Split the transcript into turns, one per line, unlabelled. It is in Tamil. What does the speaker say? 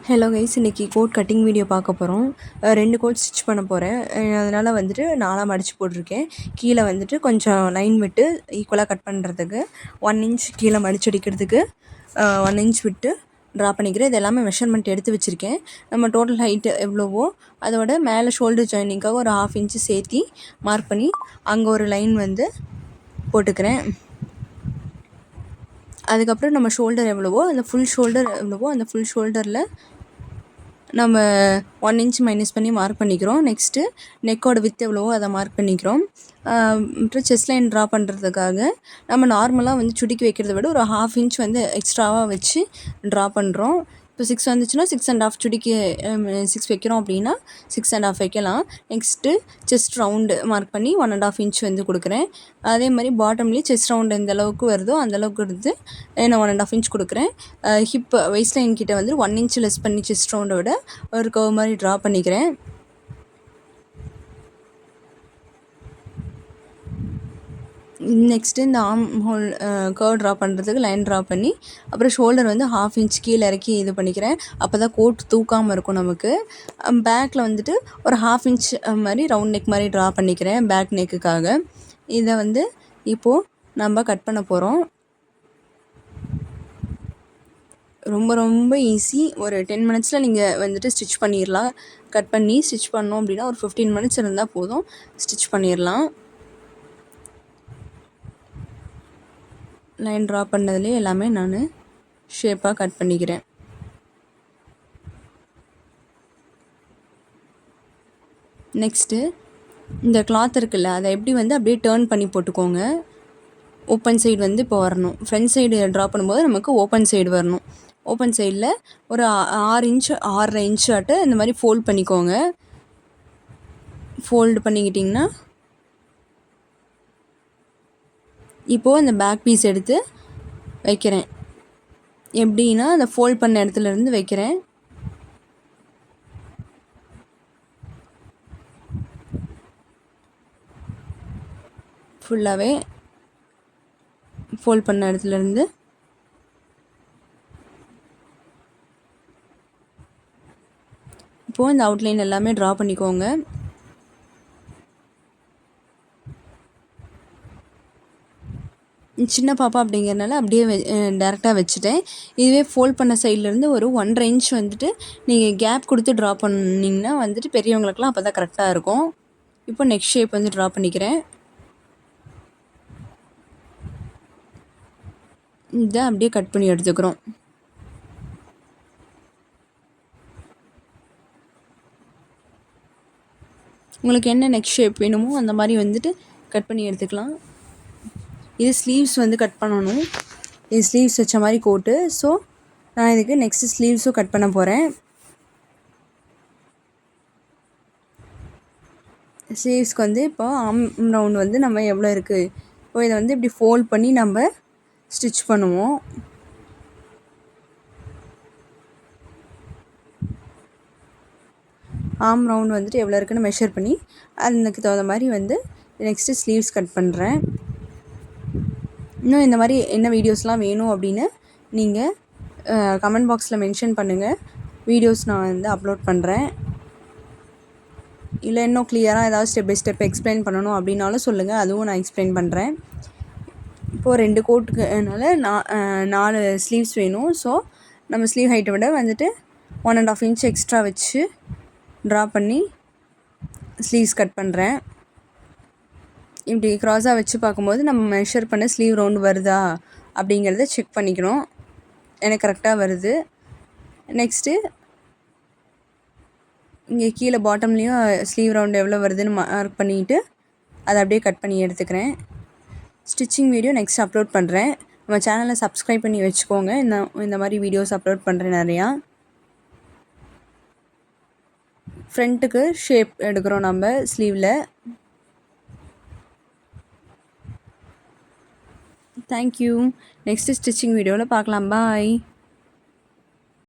ஹலோ கைஸ், இன்றைக்கி கோட் கட்டிங் வீடியோ பார்க்க போகிறோம். 2 கோட் ஸ்டிச் பண்ண போகிறேன். அதனால் வந்துட்டு 4 மடித்து போட்டிருக்கேன். கீழே வந்துட்டு கொஞ்சம் லைன் விட்டு ஈக்குவலாக கட் பண்ணுறதுக்கு 1 இன்ச் கீழே மடிச்சடிக்கிறதுக்கு 1 இன்ச் விட்டு ட்ரா பண்ணிக்கிறேன். இது எல்லாமே மெஷர்மெண்ட் எடுத்து வச்சுருக்கேன். நம்ம டோட்டல் ஹைட்டு எவ்வளவோ அதோட மேலே ஷோல்டர் ஜாயினிங்காக ஒரு 1/2 இன்ச்சு சேர்த்தி மார்க் பண்ணி அங்கே ஒரு லைன் வந்து போட்டுக்கிறேன். அதுக்கப்புறம் நம்ம ஷோல்டர் எவ்வளவோ அந்த ஃபுல் ஷோல்டரில் நம்ம 1 இன்ச் மைனஸ் பண்ணி மார்க் பண்ணிக்கிறோம். நெக்ஸ்ட்டு நெக்கோட வித் எவ்வளவோ அதை மார்க் பண்ணிக்கிறோம். அப்புறம் செஸ்ட் லைன் ட்ரா பண்ணுறதுக்காக நம்ம நார்மலாக வந்து சுடிக்கு வைக்கிறத விட ஒரு 1/2 இன்ச் வந்து எக்ஸ்ட்ராவாக வச்சு ட்ரா பண்ணுறோம். இப்போ 6 வந்துச்சுன்னா 6 1/2 சுடிக்கு 6 வைக்கிறோம் அப்படின்னா 6 1/2 வைக்கலாம். நெக்ஸ்ட்டு செஸ்ட் ரவுண்டு மார்க் பண்ணி 1 1/2 இன்ச் வந்து கொடுக்குறேன். அதே மாதிரி பாட்டம்லேயும் செஸ்ட் ரவுண்டு எந்த அளவுக்கு வருதோ அந்தளவுக்கு எடுத்து நான் 1 1/2 இன்ச் கொடுக்குறேன். ஹிப் வெய்ஸ்ட் லைன் கிட்ட வந்து 1 இன்ச் லெஸ் பண்ணி செஸ்ட் ரவுண்டோட ஒரு கர்வ் மாதிரி ட்ரா பண்ணிக்கிறேன். நெக்ஸ்ட்டு இந்த ஆர்ம் ஹோல் கர்வ் ட்ரா பண்ணுறதுக்கு லைன் ட்ரா பண்ணி அப்புறம் ஷோல்டர் வந்து 1/2 இன்ச் கீழே இறக்கி இது பண்ணிக்கிறேன். அப்போ தான் கோட் தூக்காமல் இருக்கும் நமக்கு. பேக்கில் வந்துட்டு ஒரு 1/2 இன்ச் மாதிரி ரவுண்ட் நெக் மாதிரி ட்ரா பண்ணிக்கிறேன் பேக் நெக்குக்காக. இதை வந்து இப்போது நம்ம கட் பண்ண போகிறோம். ரொம்ப ஈஸி. ஒரு 10 மினிட்ஸில் நீங்கள் வந்துட்டு ஸ்டிச் பண்ணிடலாம். கட் பண்ணி ஸ்டிச் பண்ணோம் அப்படின்னா ஒரு 15 மினிட்ஸ் இருந்தால் போதும், ஸ்டிச் பண்ணிடலாம். லைன் ட்ரா பண்ணதுலேயே எல்லாமே நான் ஷேப்பாக கட் பண்ணிக்கிறேன். நெக்ஸ்ட்டு இந்த கிளாத் இருக்குல்ல, அதை எப்படி வந்து அப்படியே டேர்ன் பண்ணி போட்டுக்கோங்க. ஓப்பன் சைடு வந்து இப்போ வரணும். ஃப்ரண்ட் சைடு ட்ரா பண்ணும்போது நமக்கு ஓப்பன் சைடு வரணும். ஓப்பன் சைடில் ஒரு 6 இன்ச்சு 6.5 இன்ச்சு ஆட்டு இந்த மாதிரி ஃபோல்ட் பண்ணிக்கோங்க. ஃபோல்டு பண்ணிக்கிட்டிங்கன்னா இப்போது அந்த பேக் பீஸ் எடுத்து வைக்கிறேன். எப்படின்னா அந்த ஃபோல்ட் பண்ண இடத்துலேருந்து வைக்கிறேன். ஃபுல்லாகவே ஃபோல்ட் பண்ண இடத்துலேருந்து இப்போது இந்த அவுட்லைன் எல்லாமே ட்ரா பண்ணிக்கோங்க. சின்ன பாப்பா அப்படிங்கிறனால அப்படியே டேரெக்டாக வச்சுட்டேன். இதுவே ஃபோல்ட் பண்ண சைட்லேருந்து ஒரு 1.5 இன்ச் வந்துட்டு நீங்கள் கேப் கொடுத்து ட்ரா பண்ணிங்கன்னா வந்துட்டு பெரியவங்களுக்குலாம் அப்போ தான் கரெக்டாக இருக்கும். இப்போ நெக் ஷேப் வந்து ட்ரா பண்ணிக்கிறேன். இதை அப்படியே கட் பண்ணி எடுத்துக்கிறோம். உங்களுக்கு என்ன நெக் ஷேப் வேணுமோ அந்த மாதிரி வந்துட்டு கட் பண்ணி எடுத்துக்கலாம். இது ஸ்லீவ்ஸ் வந்து கட் பண்ணணும். இது ஸ்லீவ்ஸ் வச்ச மாதிரி கோட்டு. ஸோ நான் இதுக்கு நெக்ஸ்ட்டு ஸ்லீவ்ஸும் கட் பண்ண போகிறேன். ஸ்லீவ்ஸ்க்கு வந்து இப்போ ஆர்ம் ரவுண்ட் வந்து நம்ம எவ்வளோ இருக்குது, இப்போ இதை வந்து இப்படி ஃபோல்ட் பண்ணி நம்ம ஸ்டிச் பண்ணுவோம். ஆர்ம் ரவுண்ட் வந்துட்டு எவ்வளோ இருக்குன்னு மெஷர் பண்ணி அதுக்கு தகுந்த மாதிரி வந்து நெக்ஸ்ட்டு ஸ்லீவ்ஸ் கட் பண்ணுறேன். இன்னும் இந்த மாதிரி என்ன வீடியோஸ்லாம் வேணும் அப்படின்னு நீங்கள் கமெண்ட் பாக்ஸில் மென்ஷன் பண்ணுங்கள். வீடியோஸ் நான் வந்து அப்லோட் பண்ணுறேன். இல்லை இன்னும் கிளியராக ஏதாவது ஸ்டெப் பை ஸ்டெப் எக்ஸ்பிளைன் பண்ணணும் அப்படின்னாலும் சொல்லுங்கள், அதுவும் நான் எக்ஸ்பிளைன் பண்ணுறேன். இப்போது 2 கோட்டுக்குனால 4 ஸ்லீவ்ஸ் வேணும். ஸோ நம்ம ஸ்லீவ் ஹைட்டை விட வந்துட்டு 1 1/2 இன்ச் எக்ஸ்ட்ரா வச்சு ட்ரா பண்ணி ஸ்லீவ்ஸ் கட் பண்ணுறேன். இப்படி க்ராஸாக வச்சு பார்க்கும்போது நம்ம மெஷர் பண்ண ஸ்லீவ் ரவுண்டு வருதா அப்படிங்கிறத செக் பண்ணிக்கணும். எனக்கு கரெக்டாக வருது. நெக்ஸ்ட்டு இங்கே கீழே பாட்டம்லேயும் ஸ்லீவ் ரவுண்டு எவ்வளோ வருதுன்னு மார்க் பண்ணிவிட்டு அதை அப்படியே கட் பண்ணி எடுத்துக்கிறேன். ஸ்டிச்சிங் வீடியோ நெக்ஸ்ட் அப்லோட் பண்ணுறேன். நம்ம சேனலை சப்ஸ்கிரைப் பண்ணி வச்சுக்கோங்க. இந்த மாதிரி வீடியோஸ் அப்லோட் பண்ணுறேன் நிறையா. ஃப்ரண்ட்டுக்கு ஷேப் எடுக்கிறோம் நம்ம ஸ்லீவில். தேங்க்யூ. நெக்ஸ்ட்டு ஸ்டிச்சிங் வீடியோவில் பார்க்கலாம். பாய்.